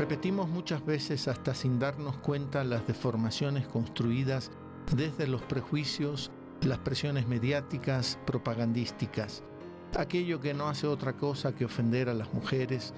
Repetimos muchas veces hasta sin darnos cuenta las deformaciones construidas desde los prejuicios, las presiones mediáticas, propagandísticas, aquello que no hace otra cosa que ofender a las mujeres,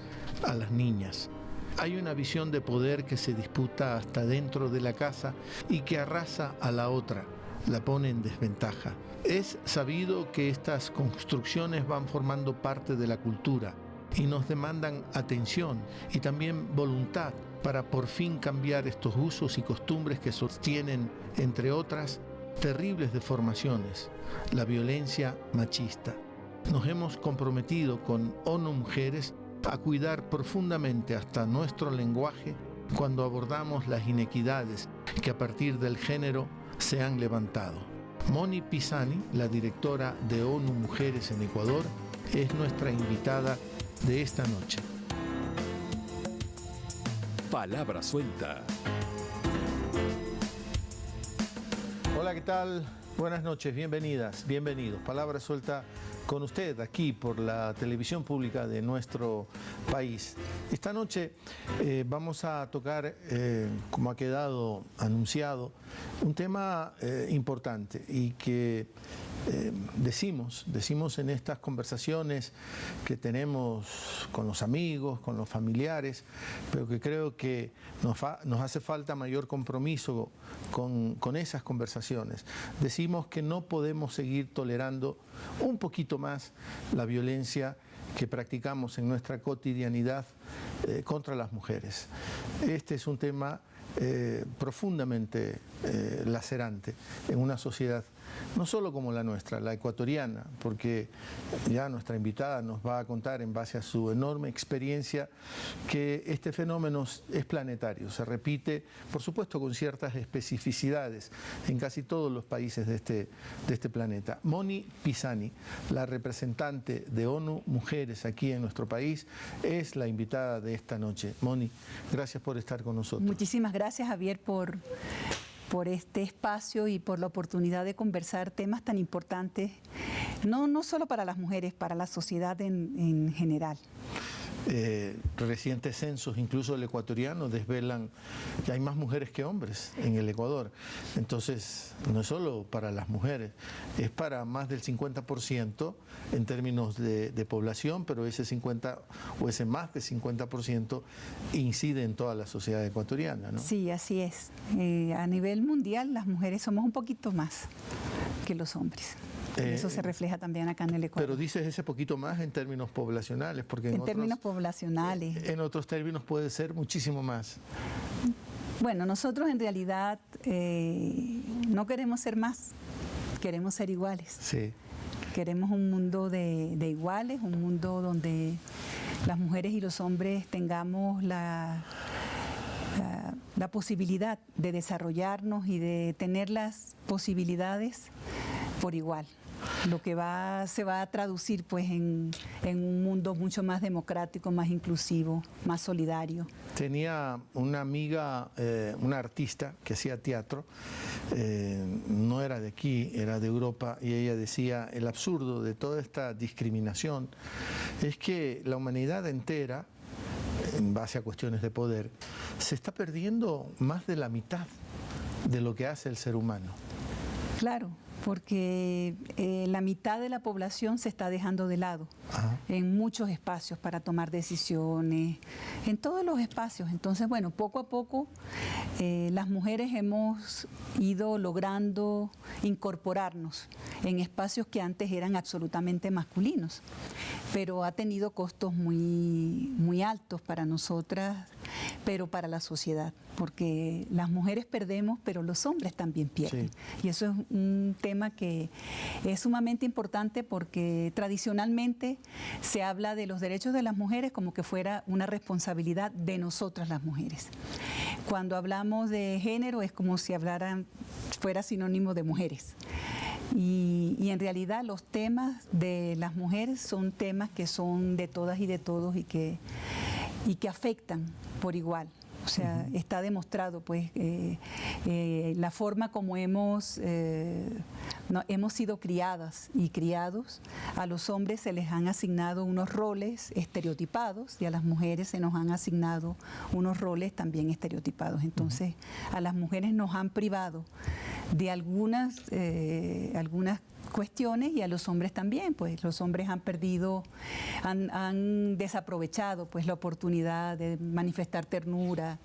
a las niñas. Hay una visión de poder que se disputa hasta dentro de la casa y que arrasa a la otra, la pone en desventaja. Es sabido que estas construcciones van formando parte de la cultura y nos demandan atención y también voluntad para por fin cambiar estos usos y costumbres que sostienen, entre otras, terribles deformaciones, la violencia machista. Nos hemos comprometido con ONU Mujeres a cuidar profundamente hasta nuestro lenguaje cuando abordamos las inequidades que a partir del género se han levantado. Moni Pisani, la directora de ONU Mujeres en Ecuador, es nuestra invitada de esta noche. Palabra suelta. Hola, ¿qué tal? Buenas noches, bienvenidas, bienvenidos. Palabra suelta con usted aquí por la televisión pública de nuestro país. Esta noche vamos a tocar, como ha quedado anunciado, un tema importante y que decimos en estas conversaciones que tenemos con los amigos, con los familiares, pero que creo que nos hace falta mayor compromiso con esas conversaciones. Decimos que no podemos seguir tolerando un poquito más la violencia que practicamos en nuestra cotidianidad contra las mujeres. Este es un tema profundamente lacerante en una sociedad no solo como la nuestra, la ecuatoriana, porque ya nuestra invitada nos va a contar en base a su enorme experiencia que este fenómeno es planetario, se repite por supuesto con ciertas especificidades en casi todos los países de este planeta. Moni Pisani, la representante de ONU Mujeres aquí en nuestro país, es la invitada de esta noche. Moni, gracias por estar con nosotros. Muchísimas gracias, Javier, por este espacio y por la oportunidad de conversar temas tan importantes, no solo para las mujeres, para la sociedad en general. Recientes censos, incluso el ecuatoriano, desvelan que hay más mujeres que hombres en el Ecuador. Entonces, no es solo para las mujeres, es para más del 50% en términos de población, pero ese 50 o ese más de 50% incide en toda la sociedad ecuatoriana, ¿no? Sí, así es. A nivel mundial, las mujeres somos un poquito más que los hombres. Eso se refleja también acá en el Ecuador. Pero dices ese poquito más en términos poblacionales, porque en términos poblacionales. En otros términos puede ser muchísimo más. Bueno, nosotros en realidad no queremos ser más, queremos ser iguales. Sí. Queremos un mundo de iguales, un mundo donde las mujeres y los hombres tengamos la posibilidad de desarrollarnos y de tener las posibilidades por igual. Lo que se va a traducir pues en un mundo mucho más democrático, más inclusivo, más solidario. Tenía una amiga, una artista que hacía teatro, no era de aquí, era de Europa, y ella decía, el absurdo de toda esta discriminación es que la humanidad entera, en base a cuestiones de poder, se está perdiendo más de la mitad de lo que hace el ser humano. Claro, porque la mitad de la población se está dejando de lado. Ajá. En muchos espacios para tomar decisiones, en todos los espacios. Entonces, bueno, poco a poco las mujeres hemos ido logrando incorporarnos en espacios que antes eran absolutamente masculinos, pero ha tenido costos muy altos para nosotras, pero para la sociedad, porque las mujeres perdemos, pero los hombres también pierden. Sí. Y eso es un tema que es sumamente importante porque tradicionalmente se habla de los derechos de las mujeres como que fuera una responsabilidad de nosotras las mujeres. Cuando hablamos de género es como si fuera sinónimo de mujeres. Y en realidad los temas de las mujeres son temas que son de todas y de todos y que afectan por igual. O O sea, está demostrado, pues, la forma como hemos sido criadas y criados. A los hombres se les han asignado unos roles estereotipados y a las mujeres se nos han asignado unos roles también estereotipados. Entonces, a las mujeres nos han privado de algunas cuestiones y a los hombres también, pues los hombres han perdido, han desaprovechado pues la oportunidad de manifestar ternura,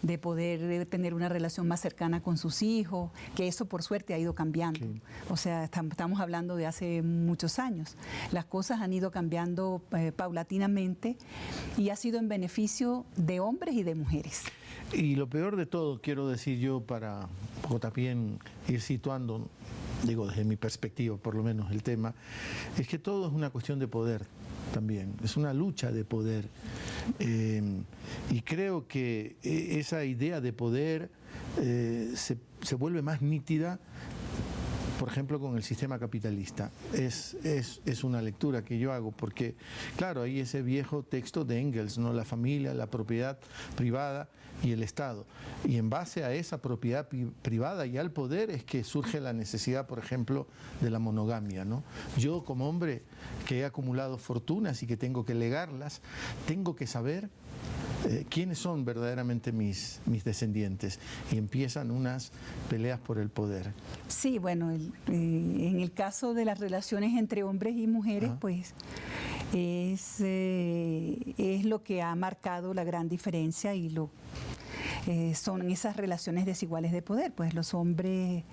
de poder tener una relación más cercana con sus hijos, que eso por suerte ha ido cambiando. Sí. O sea, estamos hablando de hace muchos años. Las cosas han ido cambiando paulatinamente y ha sido en beneficio de hombres y de mujeres. Y lo peor de todo, quiero decir yo, para también ir situando, digo desde mi perspectiva por lo menos el tema, es que todo es una cuestión de poder también, es una lucha de poder. Y creo que esa idea de poder se vuelve más nítida, por ejemplo, con el sistema capitalista. Es una lectura que yo hago, porque, claro, hay ese viejo texto de Engels, ¿no? La familia, la propiedad privada y el Estado. Y en base a esa propiedad privada y al poder es que surge la necesidad, por ejemplo, de la monogamia, ¿no? Yo, como hombre que he acumulado fortunas y que tengo que legarlas, tengo que saber quiénes son verdaderamente mis descendientes, y empiezan unas peleas por el poder. Sí, bueno, en el caso de las relaciones entre hombres y mujeres, pues es lo que ha marcado la gran diferencia y son esas relaciones desiguales de poder. Pues los hombres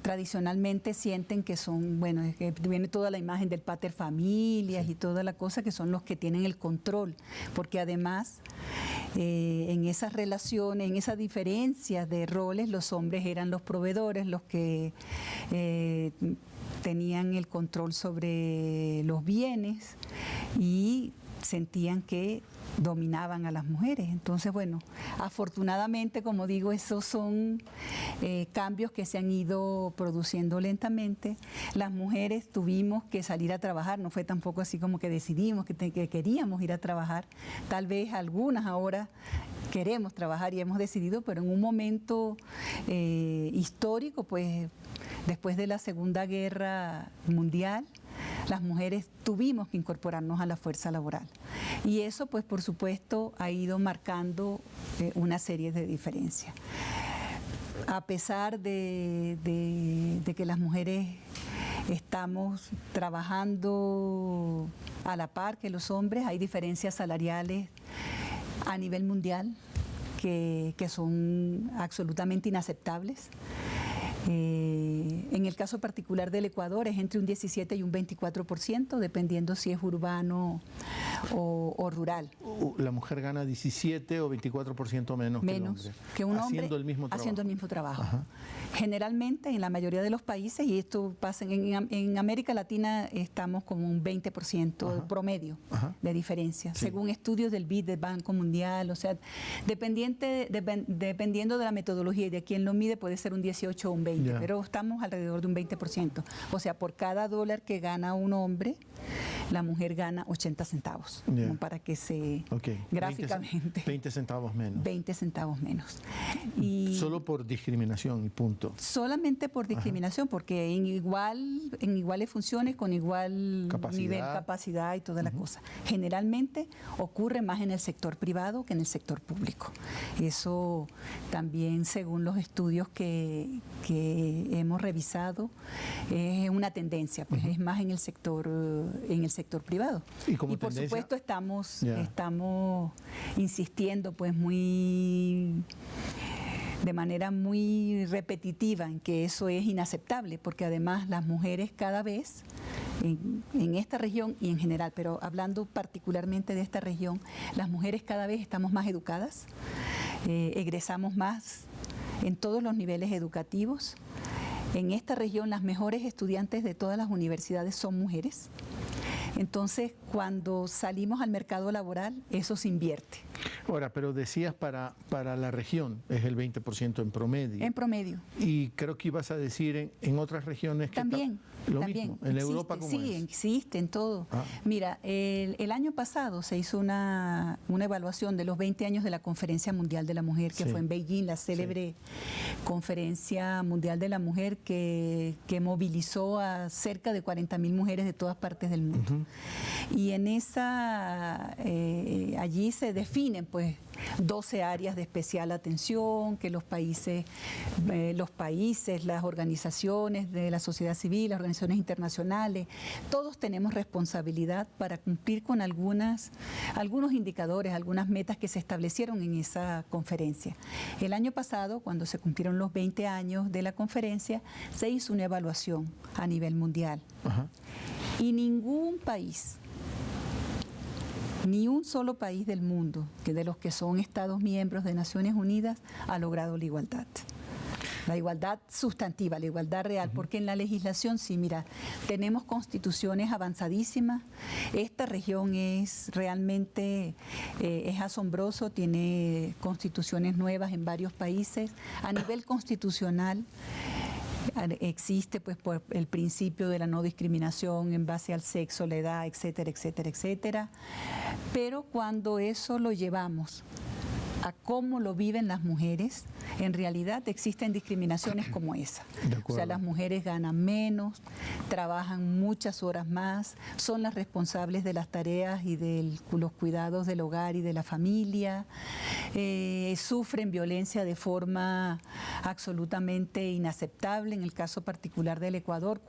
tradicionalmente sienten que son, bueno, es que viene toda la imagen del pater familias y toda la cosa, que son los que tienen el control, porque además en esas relaciones, en esas diferencias de roles, los hombres eran los proveedores, los que tenían el control sobre los bienes y sentían que dominaban a las mujeres. Entonces, bueno, afortunadamente, como digo, esos son cambios que se han ido produciendo lentamente. Las mujeres tuvimos que salir a trabajar, no fue tampoco así como que decidimos que queríamos ir a trabajar. Tal vez algunas ahora queremos trabajar y hemos decidido, pero en un momento histórico, pues después de la Segunda Guerra Mundial, las mujeres tuvimos que incorporarnos a la fuerza laboral. Y eso, pues, por supuesto, ha ido marcando una serie de diferencias. A pesar de que las mujeres estamos trabajando a la par que los hombres, hay diferencias salariales a nivel mundial que son absolutamente inaceptables. En el caso particular del Ecuador es entre un 17 y un 24%, dependiendo si es urbano o rural. La mujer gana 17 o 24% menos que un hombre haciendo el mismo trabajo. Haciendo el mismo trabajo. Generalmente, en la mayoría de los países, y esto pasa en América Latina, estamos como un 20% promedio de diferencia, según estudios del BID, del Banco Mundial. O sea, dependiendo de la metodología y de quién lo mide, puede ser un 18 o un 20, pero estamos alrededor de un 20%. O sea, por cada dólar que gana un hombre, la mujer gana 80 centavos, como para que se gráficamente. 20 centavos menos. 20 centavos menos. Y solo por discriminación y punto. Solamente por discriminación, porque en iguales funciones, con igual nivel, capacidad y toda la cosa. Generalmente ocurre más en el sector privado que en el sector público. Eso también, según los estudios que hemos revisado, es una tendencia, pues es más en el sector privado. Y por supuesto estamos insistiendo pues de manera muy repetitiva en que eso es inaceptable, porque además las mujeres cada vez en esta región y en general, pero hablando particularmente de esta región, las mujeres cada vez estamos más educadas, egresamos más en todos los niveles educativos. En esta región las mejores estudiantes de todas las universidades son mujeres. Entonces, cuando salimos al mercado laboral, eso se invierte. Ahora, pero decías para la región es el 20% en promedio. En promedio. Y creo que ibas a decir en otras regiones que también. Lo También mismo. ¿En existe, Europa cómo sí, es? existe en todo. Mira, el año pasado se hizo una evaluación de los 20 años de la Conferencia Mundial de la Mujer, que fue en Beijing, la célebre Conferencia Mundial de la Mujer que movilizó a cerca de 40.000 mujeres de todas partes del mundo. Y en esa, allí se definen pues 12 áreas de especial atención que los países, las organizaciones de la sociedad civil, las organizaciones internacionales, todos tenemos responsabilidad para cumplir con algunos indicadores, algunas metas que se establecieron en esa conferencia. El año pasado, cuando se cumplieron los 20 años de la conferencia, se hizo una evaluación a nivel mundial. Y ningún país, ni un solo país del mundo, que de los que son Estados miembros de Naciones Unidas, ha logrado la igualdad. La igualdad sustantiva, la igualdad real, porque en la legislación sí, mira, tenemos constituciones avanzadísimas. Esta región es realmente, es asombroso, tiene constituciones nuevas en varios países. A nivel constitucional existe pues por el principio de la no discriminación en base al sexo, la edad, etcétera, etcétera, etcétera. Pero cuando eso lo llevamos a cómo lo viven las mujeres, en realidad existen discriminaciones como esa. O sea, las mujeres ganan menos, trabajan muchas horas más, son las responsables de las tareas y de los cuidados del hogar y de la familia, sufren violencia de forma absolutamente inaceptable. En el caso particular del Ecuador,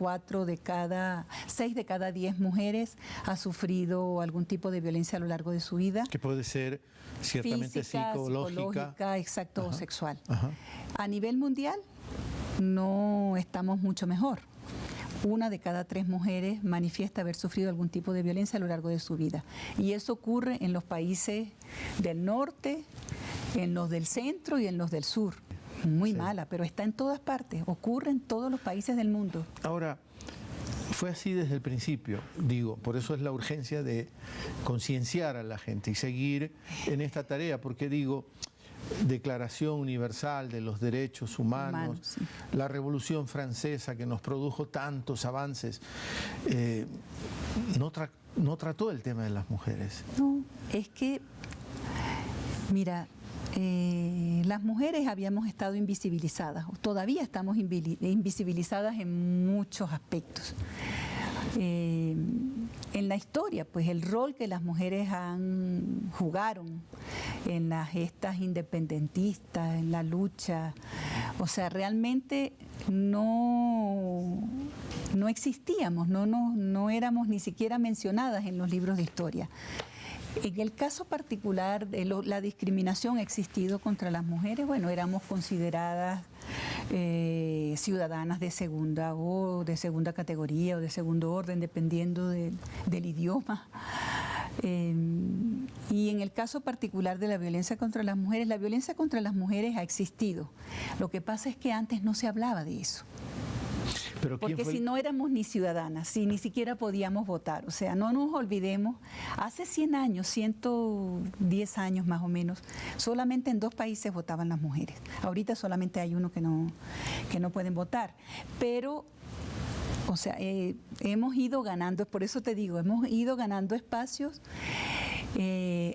6 de cada 10 mujeres ha sufrido algún tipo de violencia a lo largo de su vida. Que puede ser ciertamente física, psicológica, exacto, o sexual. Ajá. A nivel mundial no estamos mucho mejor. 1 de cada 3 mujeres manifiesta haber sufrido algún tipo de violencia a lo largo de su vida. Y eso ocurre en los países del norte, en los del centro y en los del sur. Muy mala, pero está en todas partes, ocurre en todos los países del mundo. Ahora, fue así desde el principio, digo, por eso es la urgencia de concienciar a la gente y seguir en esta tarea, porque digo, Declaración Universal de los Derechos Humanos, sí. La Revolución Francesa que nos produjo tantos avances, no trató el tema de las mujeres. No, es que, mira, las mujeres habíamos estado invisibilizadas, todavía estamos invisibilizadas en muchos aspectos. En la historia, pues el rol que las mujeres jugaron en las gestas independentistas, en la lucha, o sea, realmente no existíamos, no éramos ni siquiera mencionadas en los libros de historia. En el caso particular de la discriminación ha existido contra las mujeres, bueno, éramos consideradas ciudadanas de segunda o de segunda categoría o de segundo orden, dependiendo del idioma. Y en el caso particular de la violencia contra las mujeres ha existido. Lo que pasa es que antes no se hablaba de eso. Pero porque si no éramos ni ciudadanas, si ni siquiera podíamos votar, o sea, no nos olvidemos, hace 100 años, 110 años más o menos, solamente en 2 países votaban las mujeres. Ahorita solamente hay uno que no pueden votar, pero o sea, hemos ido ganando, por eso te digo, hemos ido ganando espacios.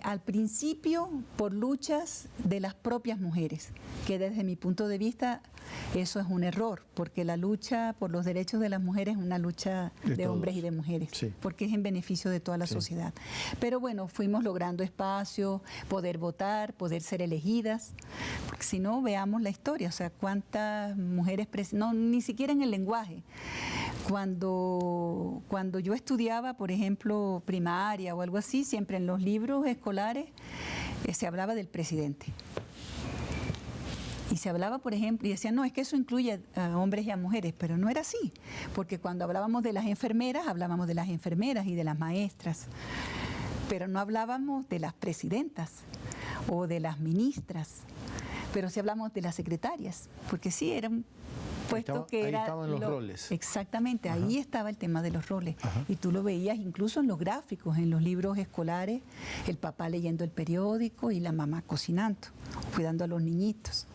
Al principio por luchas de las propias mujeres, que desde mi punto de vista eso es un error, porque la lucha por los derechos de las mujeres es una lucha de hombres y de mujeres, sí, porque es en beneficio de toda la sociedad. Pero bueno, fuimos logrando espacio, poder votar, poder ser elegidas, porque si no, veamos la historia, o sea, cuántas mujeres, ni siquiera en el lenguaje. Cuando yo estudiaba, por ejemplo, primaria o algo así, siempre en los libros escolares se hablaba del presidente. Y se hablaba, por ejemplo, y decían, no, es que eso incluye a hombres y a mujeres, pero no era así, porque cuando hablábamos de las enfermeras, hablábamos de las enfermeras y de las maestras, pero no hablábamos de las presidentas o de las ministras, pero sí hablamos de las secretarias, porque sí, puesto que ahí era estaban los roles. Exactamente, Ajá. ahí estaba el tema de los roles. Ajá. Y tú lo veías incluso en los gráficos, en los libros escolares, el papá leyendo el periódico y la mamá cocinando, cuidando a los niñitos.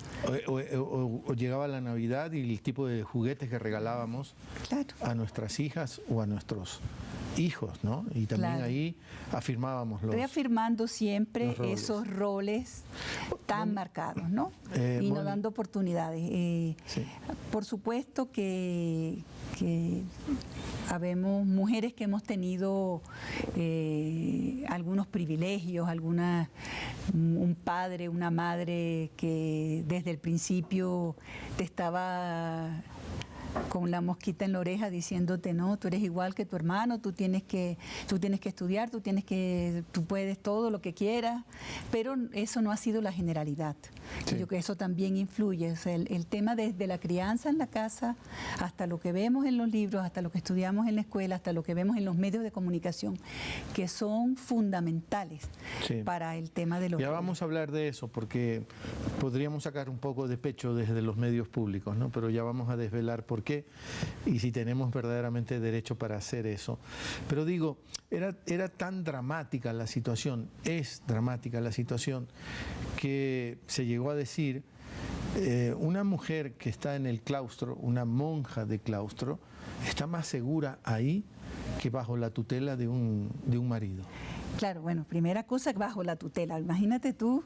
O llegaba la Navidad y el tipo de juguetes que regalábamos Claro. a nuestras hijas o a nuestros hijos, ¿no? Y también Claro. ahí afirmábamos los... Reafirmando siempre los roles. esos roles tan marcados, ¿no? Y no Moni. dando oportunidades. Sí. Por supuesto que habemos mujeres que hemos tenido algunos privilegios, un padre, una madre que desde el principio te estaba con la mosquita en la oreja diciéndote, no, tú eres igual que tu hermano, tú tienes que estudiar, tú puedes todo lo que quieras, pero eso no ha sido la generalidad. Sí. Y yo creo que eso también influye. O sea, el tema desde la crianza en la casa, hasta lo que vemos en los libros, hasta lo que estudiamos en la escuela, hasta lo que vemos en los medios de comunicación, que son fundamentales Sí. para el tema de los Ya roles. vamos a hablar de eso, porque podríamos sacar un poco de pecho desde los medios públicos, ¿no? Pero ya vamos a desvelar por qué y si tenemos verdaderamente derecho para hacer eso. Pero digo, era tan dramática la situación, es dramática la situación, que se llegó a decir, una mujer que está en el claustro, una monja de claustro, está más segura ahí que bajo la tutela de un marido. Claro, bueno, primera cosa, bajo la tutela. Imagínate tú,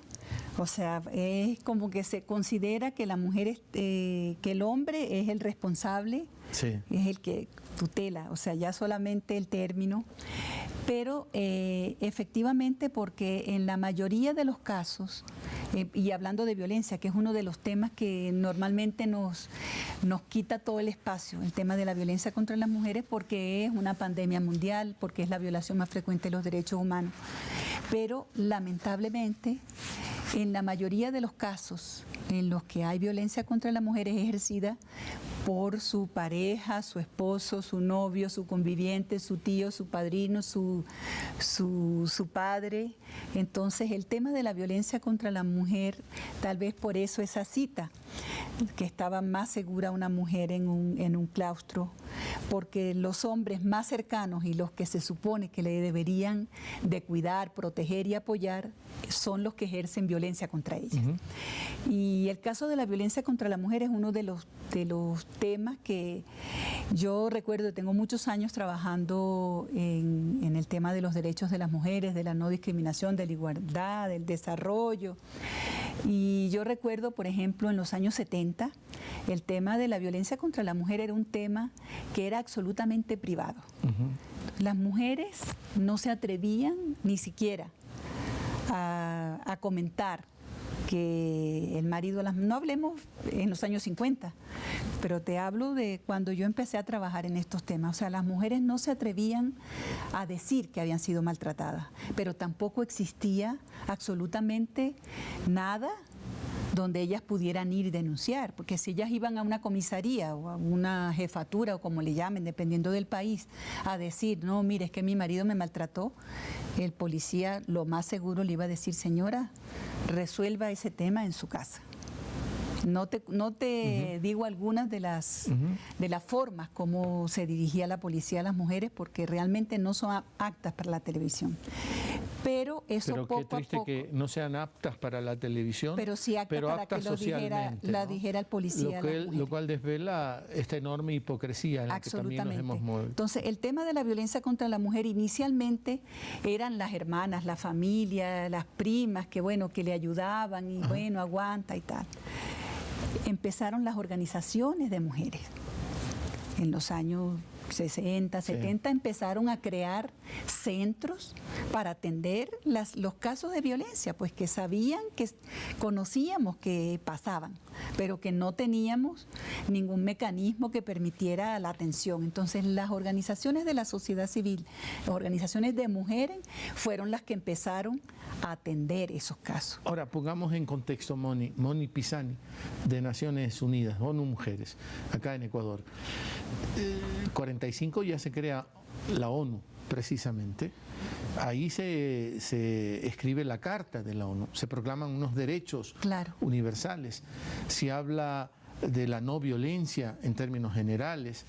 o sea, es como que se considera que la mujer, que el hombre es el responsable, Sí. es el que tutela, o sea, ya solamente el término. Pero efectivamente, porque en la mayoría de los casos, y hablando de violencia, que es uno de los temas que normalmente nos quita todo el espacio, el tema de la violencia contra las mujeres, porque es una pandemia mundial, porque es la violación más frecuente de los derechos humanos. Pero lamentablemente, en la mayoría de los casos en los que hay violencia contra la mujer es ejercida por su pareja, su esposo, su novio, su conviviente, su tío, su padrino, su padre. Entonces, el tema de la violencia contra la mujer, tal vez por eso esa cita, que estaba más segura una mujer en un claustro, porque los hombres más cercanos y los que se supone que le deberían de cuidar, proteger y apoyar, son los que ejercen violencia contra ella. Uh-huh. Y el caso de la violencia contra la mujer es uno de los temas que yo recuerdo, tengo muchos años trabajando en el tema de los derechos de las mujeres, de la no discriminación, de la igualdad, del desarrollo. Y yo recuerdo, por ejemplo, en los años 70, el tema de la violencia contra la mujer era un tema que era absolutamente privado. Uh-huh. Las mujeres no se atrevían ni siquiera a comentar que el marido, no hablemos en los años 50, pero te hablo de cuando yo empecé a trabajar en estos temas. O sea, las mujeres no se atrevían a decir que habían sido maltratadas, pero tampoco existía absolutamente nada donde ellas pudieran ir y denunciar, porque si ellas iban a una comisaría o a una jefatura o como le llamen, dependiendo del país, a decir, no, mire, es que mi marido me maltrató, el policía lo más seguro le iba a decir, señora, resuelva ese tema en su casa. No te uh-huh. digo algunas de las formas como se dirigía la policía a las mujeres, porque realmente no son aptas para la televisión. Pero eso pero poco qué triste a poco, que no sean aptas para la televisión, pero sí aptas para aptas que lo dijera el policía. Lo cual desvela esta enorme hipocresía en la que también nos hemos movido. Entonces, el tema de la violencia contra la mujer inicialmente eran las hermanas, la familia, las primas que le ayudaban y bueno, aguanta y tal. Empezaron las organizaciones de mujeres. En los años 60, 70 empezaron a crear centros para atender los casos de violencia, pues que conocíamos que pasaban, pero que no teníamos ningún mecanismo que permitiera la atención. Entonces las organizaciones de la sociedad civil, las organizaciones de mujeres, fueron las que empezaron a atender esos casos. Ahora, pongamos en contexto Moni Pisani, de Naciones Unidas, ONU Mujeres, acá en Ecuador. 45 ya se crea la ONU, precisamente. Ahí se escribe la Carta de la ONU, se proclaman unos derechos universales. Se habla de la no violencia en términos generales,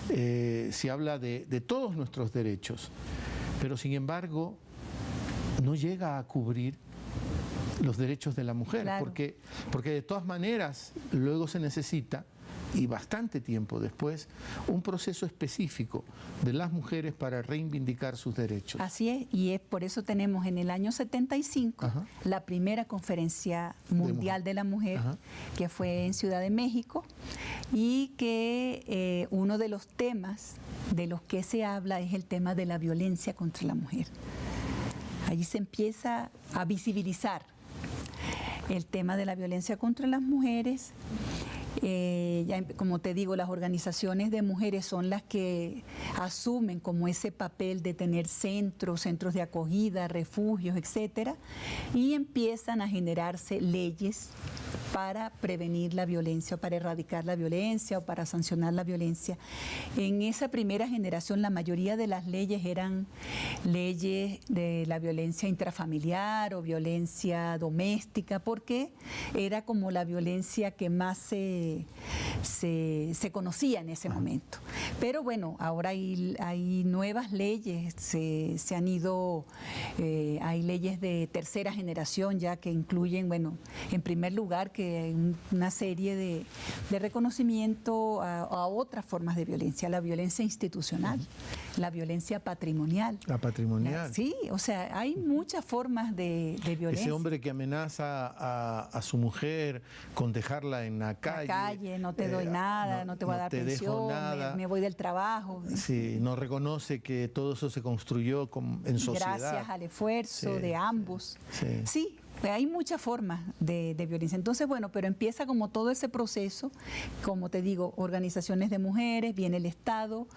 se habla de todos nuestros derechos, pero sin embargo no llega a cubrir los derechos de la mujer, Claro. porque de todas maneras luego se necesita, y bastante tiempo después, un proceso específico de las mujeres para reivindicar sus derechos. Así es, y es por eso tenemos en el año 75 Ajá. la primera conferencia mundial de la mujer, Ajá. que fue en Ciudad de México, y que uno de los temas de los que se habla es el tema de la violencia contra la mujer. Allí se empieza a visibilizar el tema de la violencia contra las mujeres. Como te digo, las organizaciones de mujeres son las que asumen como ese papel de tener centros de acogida, refugios, etcétera, y empiezan a generarse leyes para prevenir la violencia, o para erradicar la violencia, o para sancionar la violencia. En esa primera generación, la mayoría de las leyes eran leyes de la violencia intrafamiliar o violencia doméstica, porque era como la violencia que más se conocía en ese momento. Pero bueno, ahora hay nuevas leyes, se han ido, hay leyes de tercera generación ya que incluyen, bueno, en primer lugar, que hay una serie de reconocimiento a otras formas de violencia, la violencia institucional, la violencia patrimonial. La patrimonial. Sí, o sea, hay muchas formas de violencia. Ese hombre que amenaza a su mujer con dejarla en la calle. No te doy nada, no te voy a dar pensión, me voy del trabajo. Sí, no reconoce que todo eso se construyó en sociedad. Gracias al esfuerzo Sí, de ambos. sí. Sí, hay muchas formas de violencia. Entonces, bueno, pero empieza como todo ese proceso, como te digo, organizaciones de mujeres, viene el Estado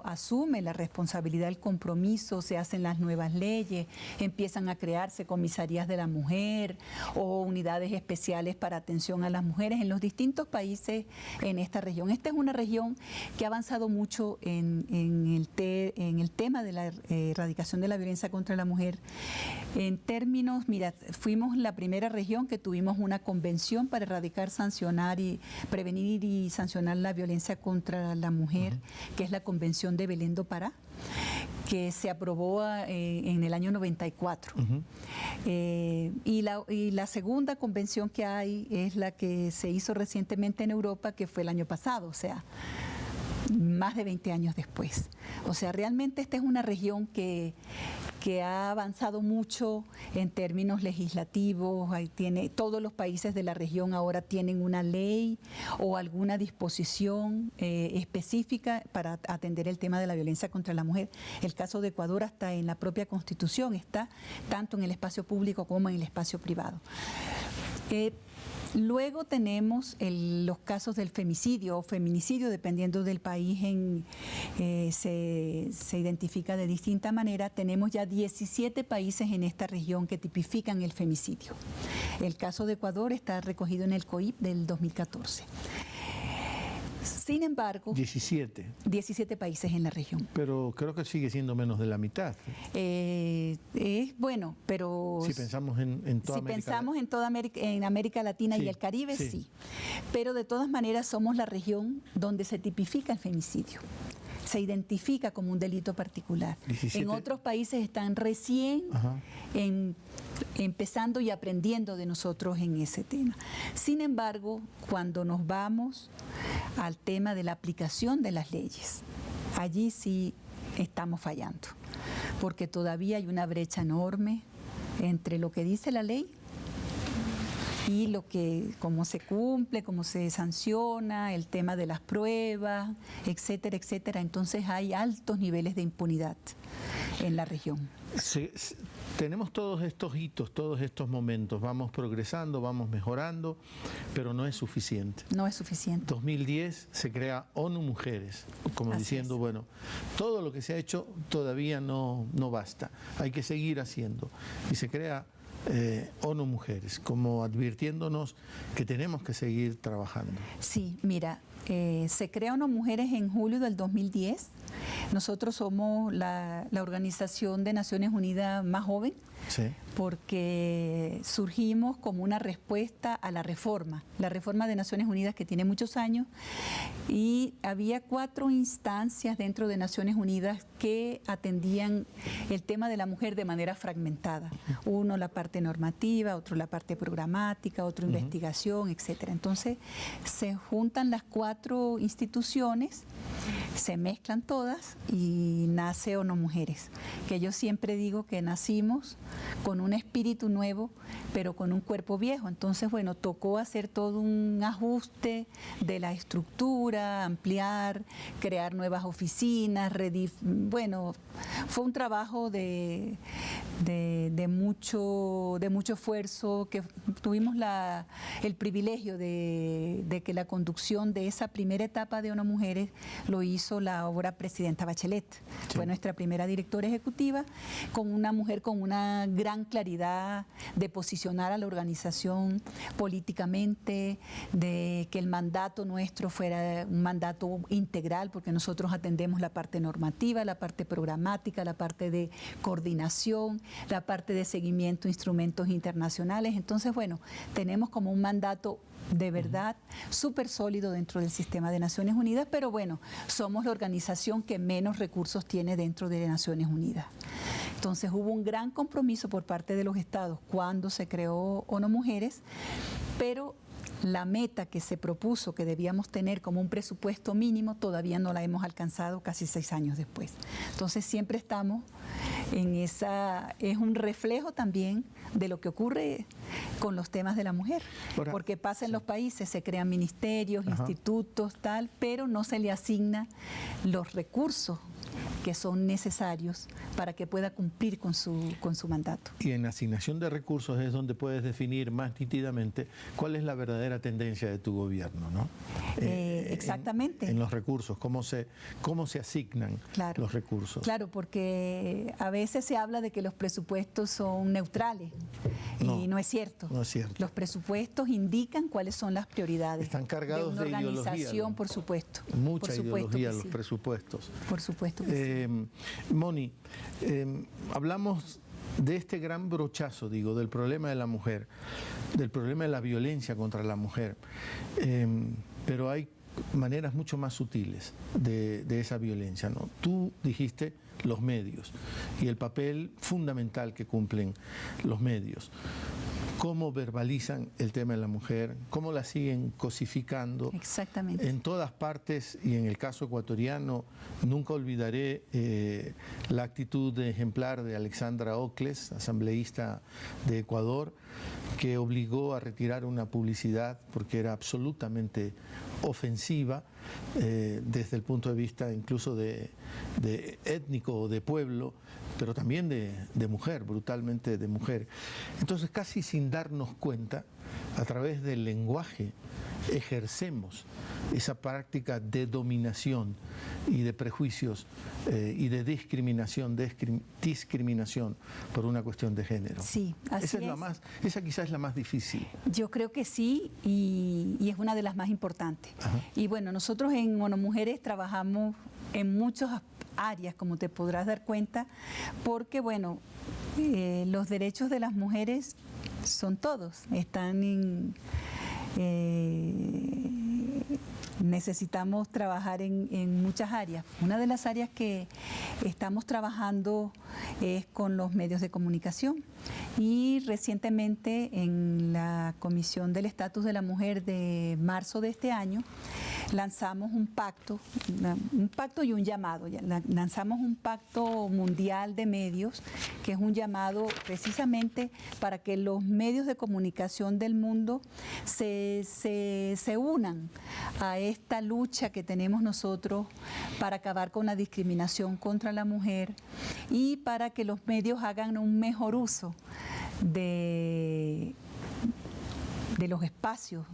asume la responsabilidad, el compromiso, se hacen las nuevas leyes, empiezan a crearse comisarías de la mujer o unidades especiales para atención a las mujeres en los distintos países en esta región. Esta es una región que ha avanzado mucho en el tema de la erradicación de la violencia contra la mujer. En términos, mira, fuimos la primera región que tuvimos una convención para erradicar, sancionar y prevenir y sancionar la violencia contra la mujer, que es la Convención de Belén do Pará, que se aprobó en el año 94. Y la segunda convención que hay es la que se hizo recientemente en Europa, que fue el año pasado, o sea, más de 20 años después. O sea, realmente esta es una región que ha avanzado mucho en términos legislativos. Todos los países de la región ahora tienen una ley o alguna disposición específica para atender el tema de la violencia contra la mujer. El caso de Ecuador, hasta en la propia Constitución, está tanto en el espacio público como en el espacio privado. Luego tenemos los casos del femicidio o feminicidio, dependiendo del país, se identifica de distinta manera. Tenemos ya 17 países en esta región que tipifican el femicidio. El caso de Ecuador está recogido en el COIP del 2014. Sin embargo, 17 países en la región. Pero creo que sigue siendo menos de la mitad. Bueno, pero si pensamos en toda América. Si pensamos en América Latina y el Caribe, sí. Pero de todas maneras somos la región donde se tipifica el femicidio. Se identifica como un delito particular. 17. En otros países están recién empezando y aprendiendo de nosotros en ese tema. Sin embargo, cuando nos vamos al tema de la aplicación de las leyes, allí sí estamos fallando, porque todavía hay una brecha enorme entre lo que dice la ley y cómo se cumple, cómo se sanciona, el tema de las pruebas, etcétera, etcétera. Entonces hay altos niveles de impunidad en la región. Tenemos todos estos hitos, todos estos momentos, vamos progresando, vamos mejorando, pero no es suficiente. No es suficiente. 2010 se crea ONU Mujeres, como Así diciendo, es. bueno, todo lo que se ha hecho todavía no basta, hay que seguir haciendo. Y se crea ONU Mujeres, como advirtiéndonos que tenemos que seguir trabajando. Sí, mira, se crea ONU Mujeres en julio del 2010. Nosotros somos la organización de Naciones Unidas más joven Sí. porque surgimos como una respuesta a la reforma de Naciones Unidas que tiene muchos años, y había 4 instancias dentro de Naciones Unidas que atendían el tema de la mujer de manera fragmentada. Uno la parte normativa, otro la parte programática, otro investigación, etcétera. Entonces se juntan las 4 instituciones, se mezclan todas y nace ONU Mujeres, que yo siempre digo que nacimos con un espíritu nuevo, pero con un cuerpo viejo. Entonces, bueno, tocó hacer todo un ajuste de la estructura, ampliar, crear nuevas oficinas, bueno, fue un trabajo de mucho esfuerzo, que tuvimos el privilegio de que la conducción de esa primera etapa de ONU Mujeres lo hizo la ahora presidenta Bachelet. Sí. Fue nuestra primera directora ejecutiva, con una mujer con una gran claridad de posicionar a la organización políticamente, de que el mandato nuestro fuera un mandato integral, porque nosotros atendemos la parte normativa, la parte programática, la parte de coordinación, la parte de seguimiento, instrumentos internacionales. Entonces, bueno, tenemos como un mandato de verdad súper sólido dentro del sistema de Naciones Unidas, pero bueno, somos la organización que menos recursos tiene dentro de Naciones Unidas. Entonces hubo un gran compromiso por parte de los estados cuando se creó ONU Mujeres, pero la meta que se propuso que debíamos tener como un presupuesto mínimo todavía no la hemos alcanzado casi 6 años después. Entonces siempre estamos en esa, es un reflejo también de lo que ocurre con los temas de la mujer, porque pasa en los países, se crean ministerios, institutos, tal, pero no se le asigna los recursos que son necesarios para que pueda cumplir con su mandato. Y en la asignación de recursos es donde puedes definir más nítidamente cuál es la verdadera tendencia de tu gobierno, ¿no? Exactamente. En los recursos, cómo se asignan los recursos. Claro, porque a veces se habla de que los presupuestos son neutrales y no es cierto. No es cierto. Los presupuestos indican cuáles son las prioridades. Están cargados de una organización, ideología, por supuesto. Mucha ideología los presupuestos. Por supuesto que sí. Moni, hablamos de este gran brochazo, digo, del problema de la mujer, del problema de la violencia contra la mujer, pero hay maneras mucho más sutiles de esa violencia, ¿no? Tú dijiste los medios y el papel fundamental que cumplen los medios. Cómo verbalizan el tema de la mujer, cómo la siguen cosificando. Exactamente. En todas partes, y en el caso ecuatoriano, nunca olvidaré la actitud ejemplar de Alexandra Ocles, asambleísta de Ecuador, que obligó a retirar una publicidad porque era absolutamente ofensiva desde el punto de vista incluso de étnico o de pueblo, pero también de mujer, brutalmente de mujer. Entonces, casi sin darnos cuenta, a través del lenguaje ejercemos esa práctica de dominación y de prejuicios y de discriminación por una cuestión de género. Sí, así es. Esa quizás es la más difícil. Yo creo que sí, y es una de las más importantes. Ajá. Y bueno, nosotros en ONU Mujeres trabajamos en muchas áreas, como te podrás dar cuenta, porque bueno, los derechos de las mujeres son todos, están en... necesitamos trabajar en muchas áreas. Una de las áreas que estamos trabajando es con los medios de comunicación, y recientemente en la Comisión del Estatus de la Mujer de marzo de este año lanzamos un pacto y un llamado. Lanzamos un pacto mundial de medios, que es un llamado precisamente para que los medios de comunicación del mundo se unan a esta lucha que tenemos nosotros para acabar con la discriminación contra la mujer, y para que los medios hagan un mejor uso de los espacios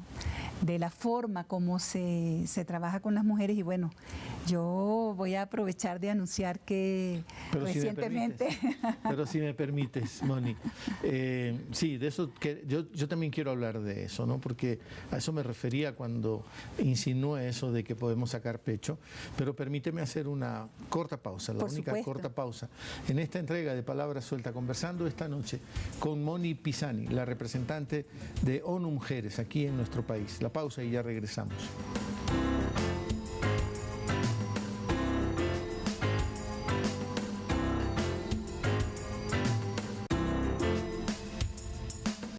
de la forma como se trabaja con las mujeres. Y bueno, yo voy a aprovechar de anunciar que recientemente... Pero si me permites, Moni, sí, de eso que yo también quiero hablar de eso, ¿no? Porque a eso me refería cuando insinué eso de que podemos sacar pecho, pero permíteme hacer una corta pausa, la única corta pausa en esta entrega de Palabra Suelta, conversando esta noche con Moni Pisani, la representante de ONU Mujeres aquí en nuestro país. La pausa y ya regresamos.